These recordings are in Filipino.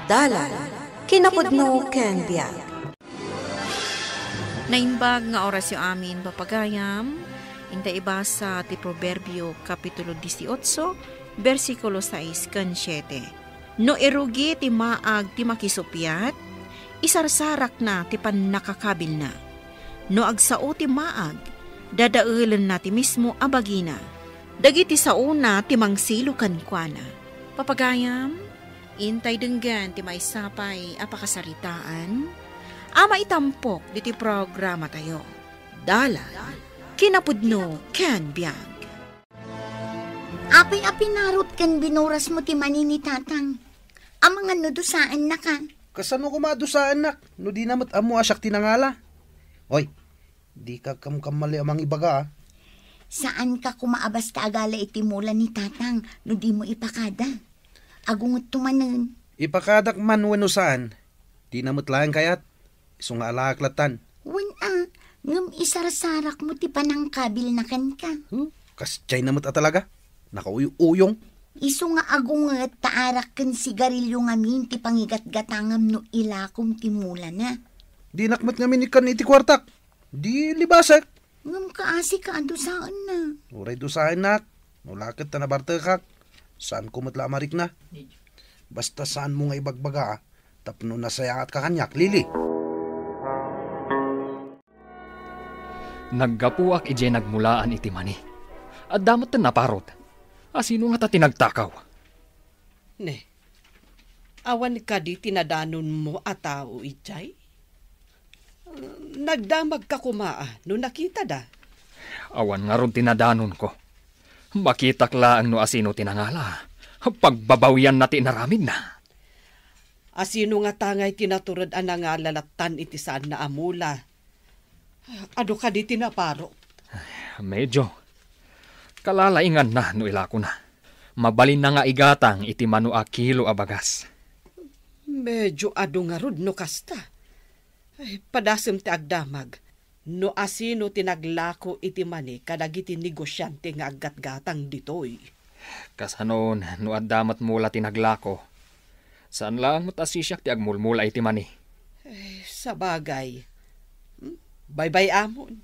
Dalan, kinapudno ken biag. Naimbag nga orasyo amin papagayam, inta ibasa ti Proverbio Kapitulo 18, versikulo 6 ken 7. No erugi ti maag ti makisupyat, isarsarak na ti pannakakabil na. No agsao ti maag, dadaulan na ti mismo abagina. Dagiti sauna ti mangsilo kankwana. Papagayam, intay denggan ti maisapay apakasaritaan, ama itampok diti programa tayo. Dalan, kinapudno ken biag. Apay-apay narot kan binuras mo ti manini tatang. Ang mga nudusaan na ka. Kasano ko madusaan nak? No di namat amo asyak tinangala. Hoy, di ka kamkamali amang ibaga ah. Saan ka kumaabas ta agala itimulan ni tatang no di mo ipakada? Agungot tumanen. Ipakadak man wano saan. Di namat laeng kayat. Iso nga alaklatan. Wan ngam isarasarak mo ti panangkabil na kan ka. Kasjay namat talaga. Nakauyong. Iso nga agungot taarak kan sigarilyo ngamin ti pangigat-gatangam no ilakom ti mula na. Di nakmat ngamin ikan iti kwartak. Di libasak. Ngam kaasi ka ando saan na. Uray dusaan nak. Nulakit na nabartekak. Saan ko matla amarik na? Basta saan mo nga ibagbaga tapno nasaya at kakanyak, Lili. Naggapuak ije nagmulaan iti mani. At damat na naparot. Asino nga ta tinagtakaw? Ne, awan ka di tinadanon mo at tao ijay? Nagdamag ka kumaa no nakita da. Awan nga ron tinadanon ko. Makitak laang no asino tinangala. Pagbabawyan na tinaramid na. Asino nga tangay tinaturad ang nangalalatan iti saan na amula. Ado ka di tinaparo? Medyo. Kalalaingan na no ilako na. Mabalin na nga igatang iti manu a kilo abagas. Medyo ado nga rod no kasta. Ay, padasem ti agdamag. No asino tinaglako iti mani kadagiti negosyante nga aggatgatang ditoy. Kasanon no addamat mula tinaglako. Saan lang matasisyak ti agmulmula iti mani? Sa bagay. Bye-bye amon.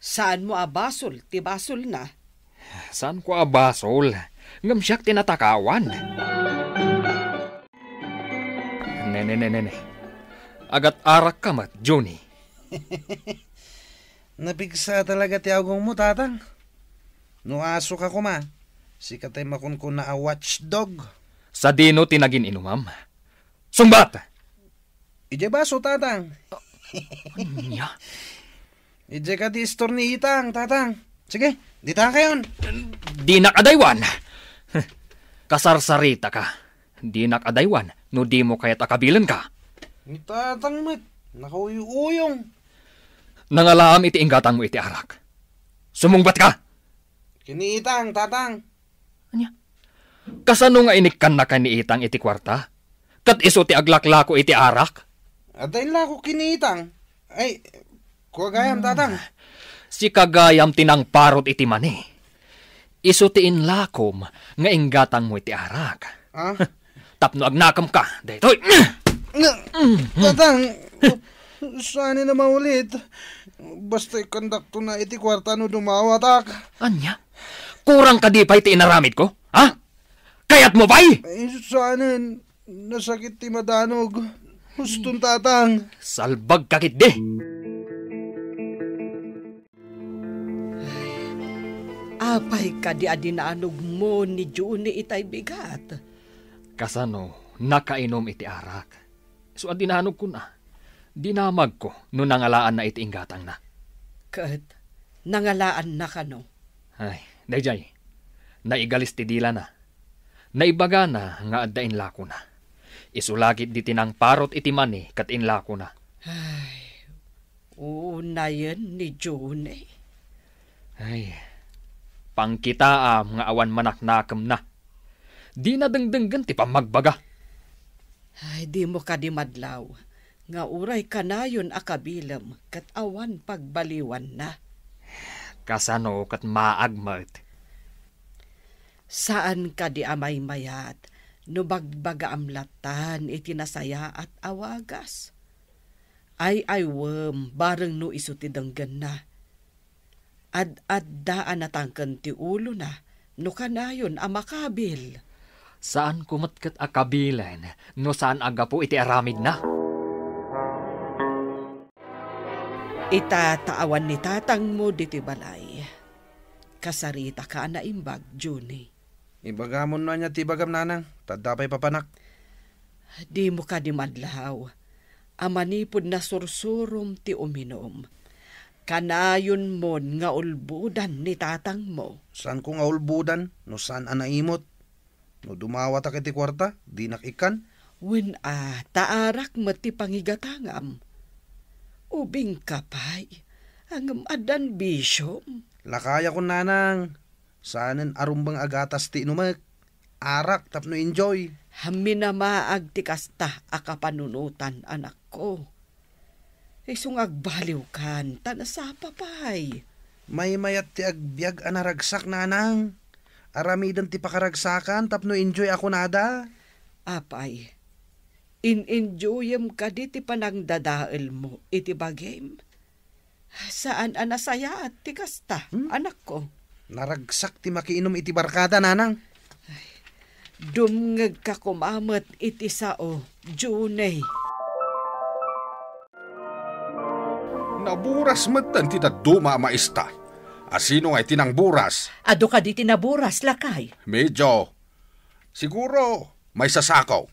Saan mo abasol? Ti basol na. Saan ko abasol? Ngam siyak tinatakawan. Nene. Agat arak ka mat, Johnny. Napigsa talaga ti agong mo, tatang. No aso ka kuma. Si katay makunkun na a watchdog. Sa dino tinagin inumam. Sumbat! Ije baso, tatang. Anya? Ije ka di store ni Itang, tatang. Sige, di tayo kayon. Di nakadaywan. Kasarsarita ka. Di nakadaywan. No di mo kaya't akabilan ka. Ni tatang mat. Nakauyong. Nangalaam iti inggatang mo iti arak. Sumungbat ka! Kini Itang, tatang. Anya? Kasano nga inikkan na ka ni Itang iti kwarta? Kat iso ti aglaklako iti arak? Aday lako kini Itang. Ay, kuwagayam, tatang. Si kagayam tinang parot iti mani. Iso ti inlakom nga inggatang mo iti arak. Ah? Tapno agnakam ka, daytoy. Tatang, saan na maulit? Basta ikandakto na iti kwarta no dumawatak. Anya? Kurang ka di pa iti inaramid ko? Ha? Kayat mo ba'y? Ay, saan nasakit ti madanog. Hustong, tatang. Salbag kakit de. Apay ka di adinaanog mo ni Juni itay bigat. Kasano, nakainom iti arak. So adinanog ko na. Dinamag ko no nangalaan na iti inggatang na. Kat, nangalaan na ka no? Ay, dayjay. Naigalis ti dila na. Naibaga na nga addain lako na. Isulagit di tinang parot iti mani kat inlako na. Ay, una yan ni Juni. Ay, pangkitaam nga awan manaknakam na. Di na dengdenggan ti pamagbaga. Ay, di mo ka di madlaw. Nga uray ka na yun akabilam kat awan pagbaliwan na. Kasano kat maagmat. Saan ka di amay mayat no bagbaga amlatan iti nasaya at awagas. Ay wem bareng no isutidanggan na. Ad-daan natangkan ti ulo na, no kanayon amakabil. Saan kumatkat akabilen, no saan aga po iti aramid na? Itataawan ni tatang mo diti balay. Kasarita ka na imbag, Juni. Ibagamon na niya ti bagam nanang, tadapay papanak. Di mo ka di madlaw. Amanipod na sursurom ti uminom. Kanayon mon nga ulbudan ni tatang mo. Saan ko nga ulbudan, no saan anaimot? No dumawat ak iti kwarta, di nakikan. Wen taarak mo ti pangigatangam. Ubing kapay, ang adan bisyom. Lakaya ko nanang, saanen arumbang agatas ti inumak. Arak tapno enjoy. Haminamaag ti kasta akapanunutan anak ko. Isung agbaliw kan, tanasapa pay. May mayat ti agbyag anaragsak nanang. Aramidan ti pakaragsakan tapno enjoy ako nada. Apay, in-enjoyem ka di ti panangdadael mo iti bagem. Saan anasaya at ti kasta, anak ko? Naragsak ti makiinom iti barkada nanang. Dumngeg ka kumamat iti sao, Junay. Naburas matan ti daduma maista. Asino nga itinang buras? Ado ka di tinaburas, lakay. Medyo. Siguro, may sasakaw.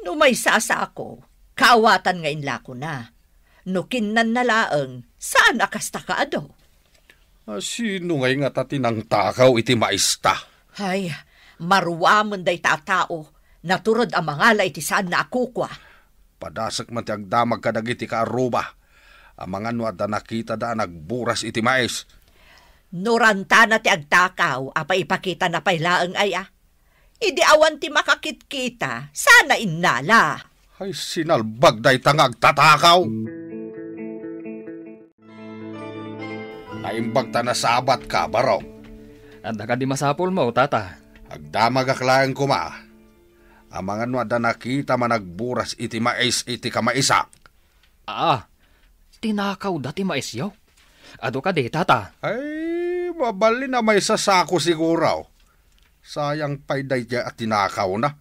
No may sasa ako, kaawatan nga inla ko na. No kinnan nalaang, saan akasta ka ado? Asino nga tatinang takaw iti maista? Hay, maruamon day tatao, naturod ang mga iti saan na akukwa. Padasak man ti agdamag kadagiti ka aruba. Ang mga nuada nakita da nagburas iti mais. Noranta na ti agtakaw, apa ipakita na pailaang aya. Idi awan ti makakitkita, sana innala. Ay sinalbag day tangag tatakaw. Naimbag ta na sabat ka, baro. Anda ka di masapol mo, tata. Agdamag aklaan ko ma. Ang mga nuada nakita managburas iti mais iti kamaisak. Tinakaw dati maisyaw. Ado ka di, tata. Ay, mabali na may sasako siguro. Sayang payday niya at tinakaw na.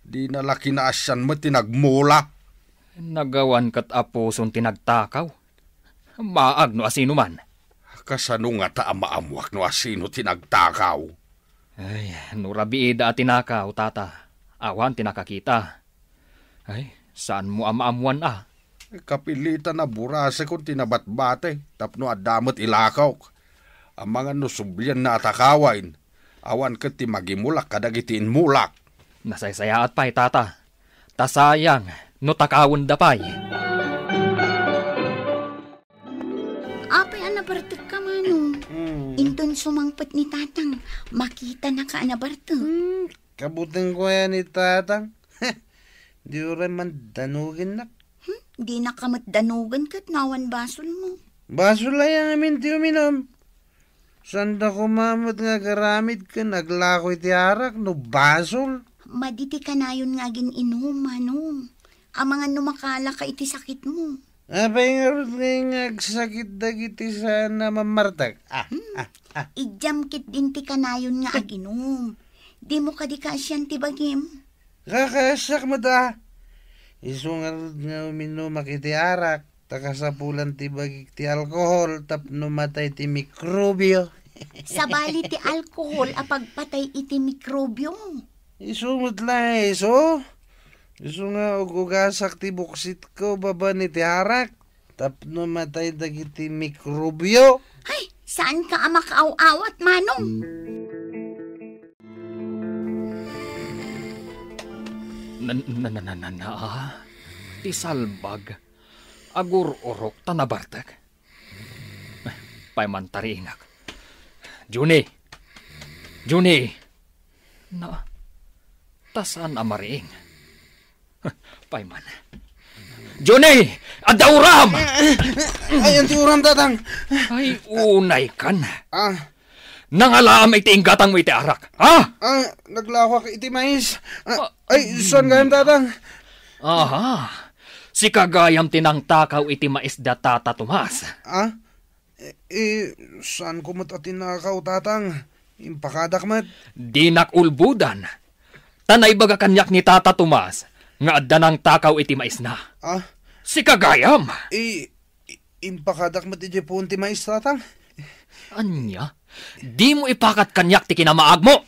Di nalaki na asyan mo tinagmula. Nagawan kat apuson tinagtakaw. Maag no asino man. Kasano nga ta maamuak no asino tinagtakaw. Ay, nurabiida at tinakaw, tata. Awan tinakakita. Ay, saan mo amaamuan Kapilitan na burase kung tinabatbate, tapno adamot ilakaw. Ang mga nusublian na atakawain, awan kat ti magimulak kadagitin mulak. Nasaysayaat pa'y, tata. Tasayang, no takawon da pa'y. Apay anabartag ka mano. Inton sumangpat ni tatang, makita na ka anabartag. Kabuting ko yan ni tatang. Di rin man danugin na. Di nakamatdanugan ka't nawan basol mo. Basol ay ang amin ti uminom. Sanda kumamot nga garamid ka, naglako iti arak, no basol. Maditi ka na yun nga inom, mano. Ang mga numakala ka iti sakit mo. Abay nga rin sakit dagiti sana mamartag. Ijam kit din ti ka na yun nga aginom. Di mo ka di kasyan ti bagim. Kakasak mo da. Isungar nga uminom makiti arak. Takasapulan ti bagik ti alkohol. Tapno matay ti mikrobyo. Sabali ti alkohol apagpatay iti mikrobyo. Isumot lang iso. Iso nga ugugasak ti buksit ko baba ni ti arak. Tapno matay dagiti mikrobyo. Ay, saan ka makaaw-awat, manong? Ti salbag. Agur-urok tanabartag. Paymantaringak. Juni! Tasan amariing? Payman. Juni! Adauram! Ay, anti uram tatang. Ay, unay kan. Nangalaam iti inggatang mo iti arak. Ha? Naglawak iti mais. Ay, son gayam tatang. Aha. Si kagayam tinang takaw iti maisda Tata Tomas. Saan ko mat atin nakaw tatang? Impakadak mat. Di nakulbudan. Tanay baga kanyak ni Tata Tomas nga adda ng takaw iti maisna. Si kagayam. Impakadak mat iti punti mais tatang. Anya? Di mo ipakat kanyak ti kinamaag mo.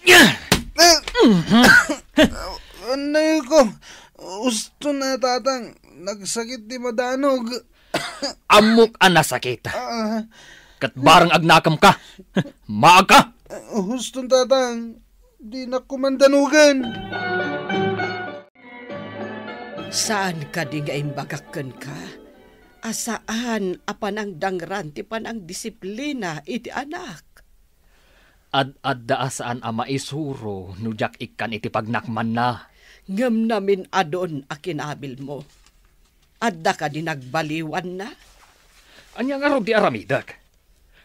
Anay ko. Gusto na tatang. Nagsakit di madanog. Amok ang nasakit. Kat barang agnakam ka. Maag ka. Gusto tatang. Di na kumandanugan. Saan ka di nga imbagakken ka? Asaan apan ang dangran ti pan ang disiplina iti anak? Ad-adda asaan ama isuro nujak ikan iti pagnakman na. Ngem namin adon a kinabil mo. Adda ka di nagbaliwan na? Anya nga ro di aramidak.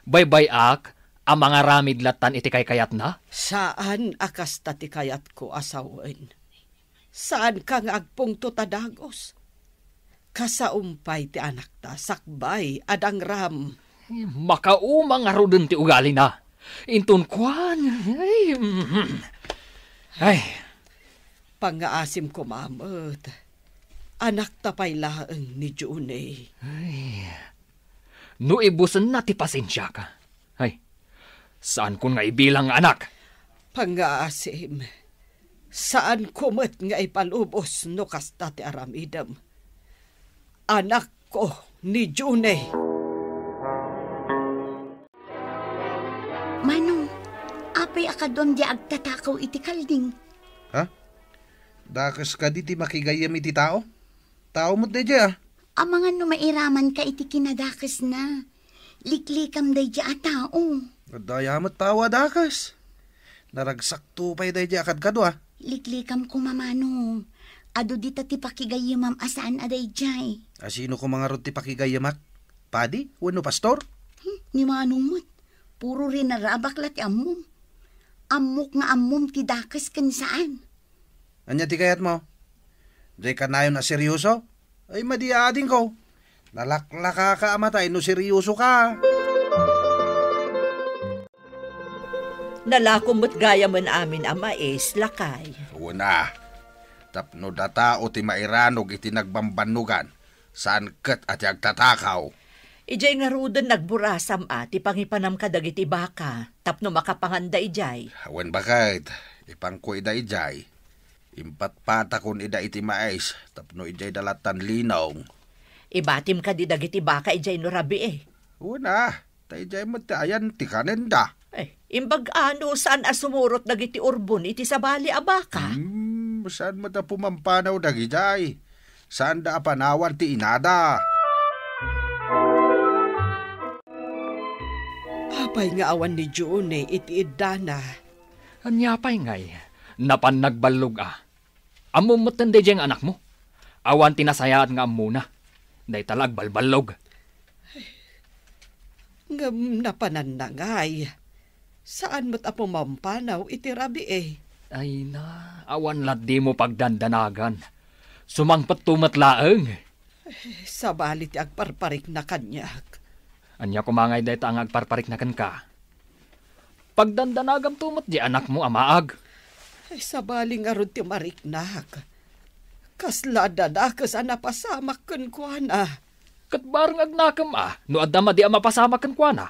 Baybay-ak ang mga ramid latan iti kayat na? Saan akas ta ti kayat ko asawen? Saan ka nga agpungto tadagos? Kasaumpay ti anak ta, sakbay, adang ram. Makaumang nga ro din ti ugali na. Intun kwan. Ay. Pangaasim ko mamot. Anak tapay laeng ni June. Ay. No ibusan na ti pasensya ka. Ay. Saan ko nga ibilang anak? Pangaasim. Saan kumet nga ipalubos no kasta ti aramidam. Anak ko ni June. Manong, apay akadon di agtatakaw iti kalding. Dakas ka di ti makigayam iti tao? Tao mo't na dya. Ang mga numairaman ka iti kinadakas na. Liklikam day dya a tao. Dayamat tawa dakas. Naragsak tupay day dya akad kado Liklikam ko mamano. Ado dita ti pakigayamam asaan aday jay. Asino ko mga rod ti pakigayamak? Padi? Wano pastor? Ni manumot. Puro rin narabaklat ti ammom. Ammok nga ammom ti dakas kan saan. Anya ti kayat mo? Di ka na yun na seryoso? Ay madiading ko. Nalaklaka ka amatay no seryoso ka. Nalakomot gaya man amin ama lakay. Una. Tapno data o ti mairanog iti nagbambanugan. Saan kat at yagtatakaw. Ijay nga rudon nagburasam ti pangipanam kadag iti baka. Tapno makapanganda ijay. Awan bakit? Ipangko ida ijay. Impat patakon ida iti mais. Tapno ijay dalatan linong. Ibatim ka di dagiti baka ijay no rabi Una. Ta ijay matayan ti kanenda. Imbag ano saan asumurot dagiti urbon iti sabali a baka? Saan mata pumampanaw dagijay? Saan da apanawan ti inada? Apay nga awan ni June iti idana. Anyapay ngay. Napan nagbalog Amumutan di diyang anak mo. Awan tinasayaan nga amuna. Day talag balbalog. Ngam napanan na ngay. Saan mo't apo mampanaw iti rabi Ay na, awan lat di mo pagdandanagan. Sumangpat tumatlaeng. Sabali ti agparparik na kanyak. Anya kumangay day ta ang agparparik na kan ka. Pagdandanagam tumat di anak mo amaag. Sabali nga ron ti mariknak. Kaslada na kas anapasamak kan kuana. Kat barang agnakam no adama di mapasamak kan kuana.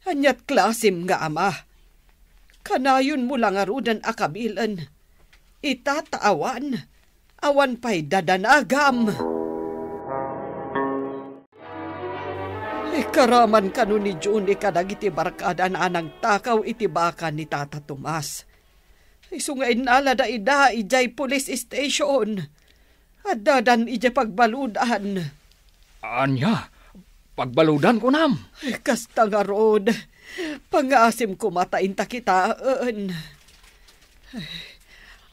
Anyat klasim nga ama. Kanayon mo lang arudan akabilan. Itataawan. Awan pa'y dadanagam. Karaman kanu ni June kadag iti barkada na anang takaw iti baka ni Tata Tomas. Isungain nala da ida ijay police station. Adadan ijay pagbaludan. Anya? Pagbaludan ko nam. Kasta nga rod. Pangasim ko matain takitaan.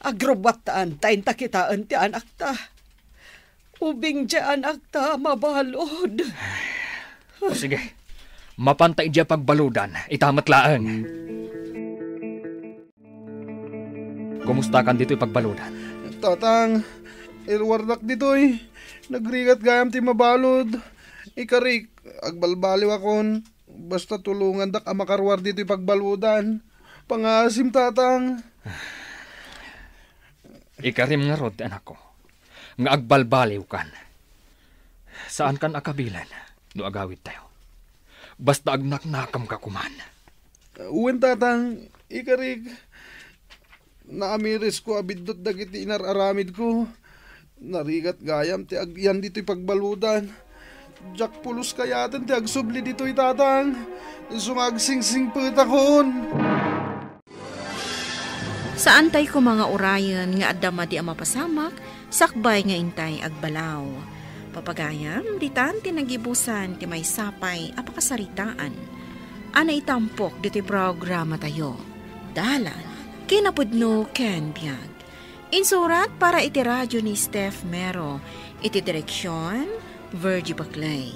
Agrobataan tain takitaan ti anak ta. Ubing di anak ta mabalod. Sige. Mapantay dya pagbaludan, itamat laeng. Kumusta kan dito'y pagbaludan? Tatang, irwardak dito'y. Nagrigat gayam ti mabalod. Ikarik, agbalbaliw akon. Basta tulungan dak amakarwar dito'y pagbaludan. Pangasim, tatang. Ikarim nga rod, anak ko. Nga agbalbaliw kan. Saan kan akabilan? No agawid tayo. Basta agnaknakam ka kuman. Uwen, tatang. Ikarik. Naamiris ko abidot dagiti inararamid ko. Narigat gayam ti agyan dito'y pagbaludan. Jack pulos kayatan ti agsubli dito'y tatang. Sumagsingsing putakon. Saan tay ko mga orayan nga adama di ang mapasamak, sakbay nga intay agbalaw. Papagayam, ditan tinagibusan ti may sapay apakasaritaan. Ana itampok dito'y programa tayo. Dalan, kinapudno Ken Biag. Insurat para iti radyo ni Steph Mero, iti direksyon, Virgie Baclay.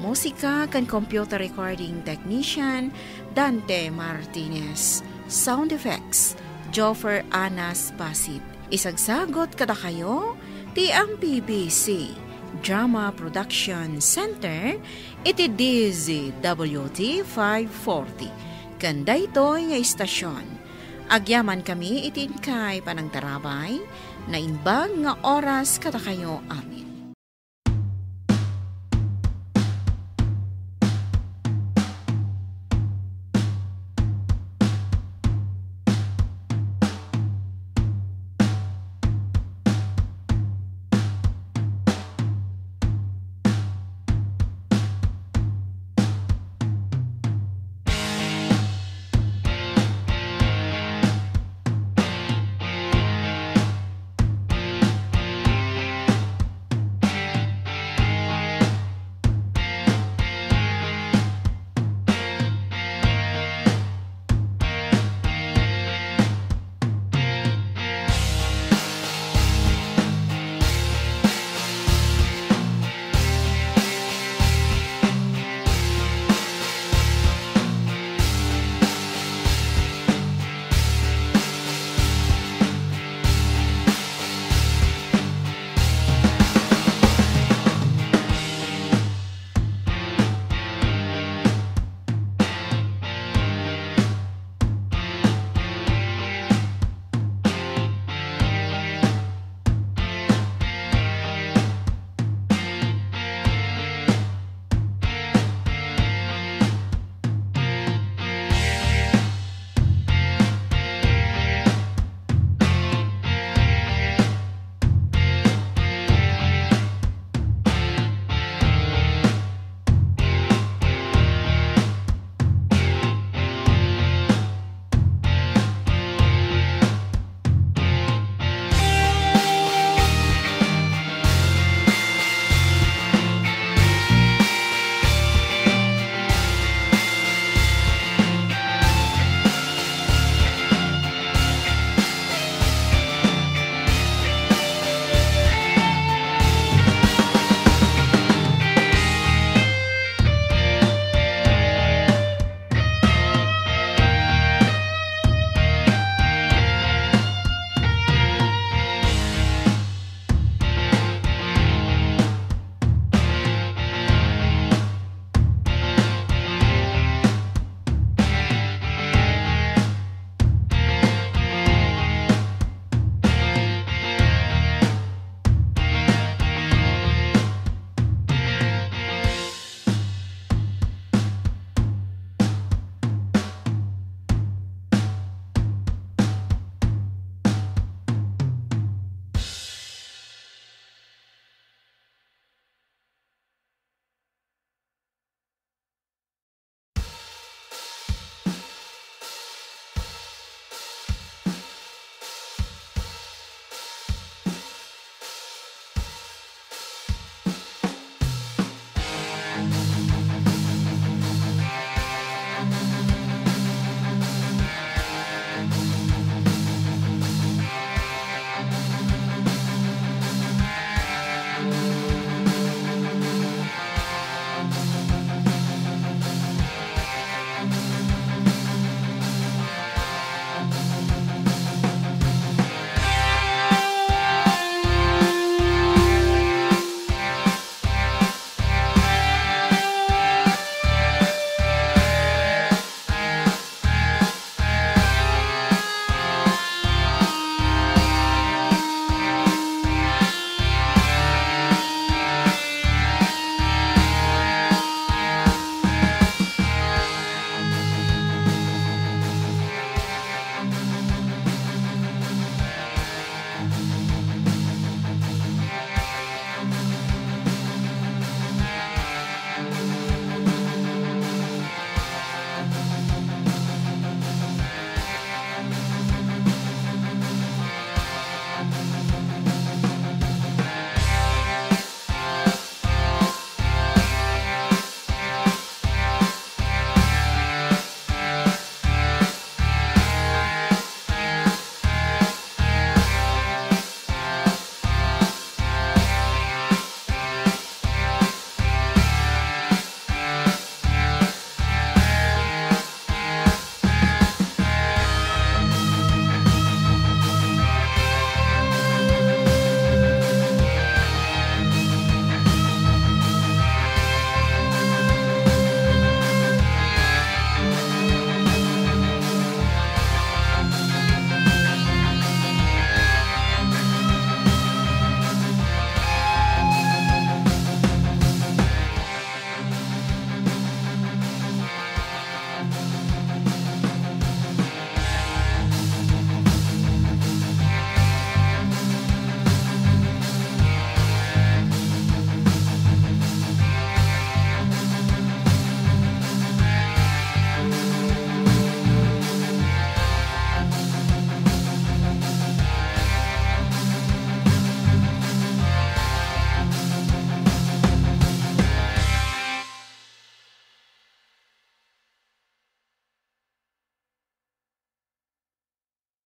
Musika kan computer recording technician, Dante Martinez. Sound effects, Joffer Anas Basit. Isagsagot kada kayo, ti ang PBC Drama Production Center, iti DZWT 540. Kanda ito nga istasyon. Agyaman kami itin kay panang tarabay, na inbag nga oras kada kayo amin.